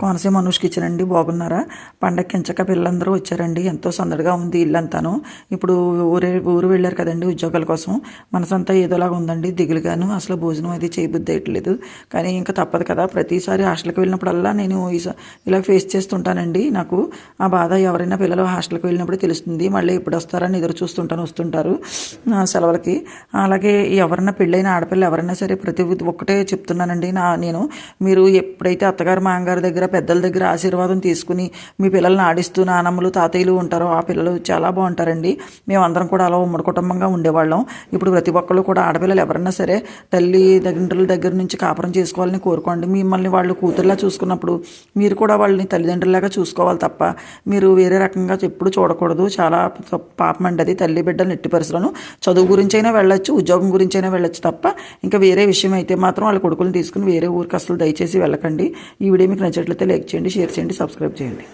Konaseema Anush kitchen అండి. బాగున్నారా? పండగకి ఎంచక్క పిల్లలందరూ వచ్చారండి. ఎంతో సందడిగా ఉంది ఇల్లంతాను. ఇప్పుడు ఊరు వెళ్ళారు కదండి ఉద్యోగాల కోసం. మనసంతా ఏదోలాగా ఉందండి, దిగులుగాను. అసలు భోజనం అది చేయబుద్ధి అయ్యట్లేదు. కానీ ఇంకా తప్పదు కదా, ప్రతిసారి హాస్టల్కి వెళ్ళినప్పుడల్లా నేను ఇలా ఫేస్ చేస్తుంటానండి. నాకు ఆ బాధ ఎవరైనా పిల్లలు హాస్టల్కి వెళ్ళినప్పుడు తెలుస్తుంది. మళ్ళీ ఎప్పుడు వస్తారని ఎదురు చూస్తుంటాను. వస్తుంటారు సెలవులకి. అలాగే ఎవరైనా పెళ్ళైన ఆడపిల్ల ఎవరైనా సరే ప్రతి ఒక్కటే చెప్తున్నానండి. నేను మీరు ఎప్పుడైతే అత్తగారు మామగారి దగ్గర పెద్దల దగ్గర ఆశీర్వాదం తీసుకుని మీ పిల్లల్ని ఆడిస్తూ నానమ్మలు తాతయ్యలు ఉంటారో ఆ పిల్లలు చాలా బాగుంటారండి. మేమందరం కూడా అలా ఉమ్మడి కుటుంబంగా ఉండేవాళ్ళం. ఇప్పుడు ప్రతి ఒక్కళ్ళు కూడా ఆడపిల్లలు ఎవరన్నా సరే తల్లి తండ్రుల దగ్గర నుంచి కాపురం చేసుకోవాలని కోరుకోండి. మిమ్మల్ని వాళ్ళు కూతురులా చూసుకున్నప్పుడు మీరు కూడా వాళ్ళని తల్లిదండ్రులాగా చూసుకోవాలి తప్ప మీరు వేరే రకంగా ఎప్పుడు చూడకూడదు. చాలా పాపం అండి అది. తల్లి బిడ్డలు ఎట్టి పరిస్థితులను చదువు గురించైనా వెళ్ళొచ్చు, ఉద్యోగం గురించైనా వెళ్ళొచ్చు తప్ప ఇంకా వేరే విషయం అయితే మాత్రం వాళ్ళ కొడుకులను తీసుకుని వేరే ఊరికి అసలు దయచేసి వెళ్ళకండి. ఈ వీడియో మీకు నచ్చినట్లయితే లైక్ చేయండి, షేర్ చేయండి, సబ్స్క్రైబ్ చేయండి.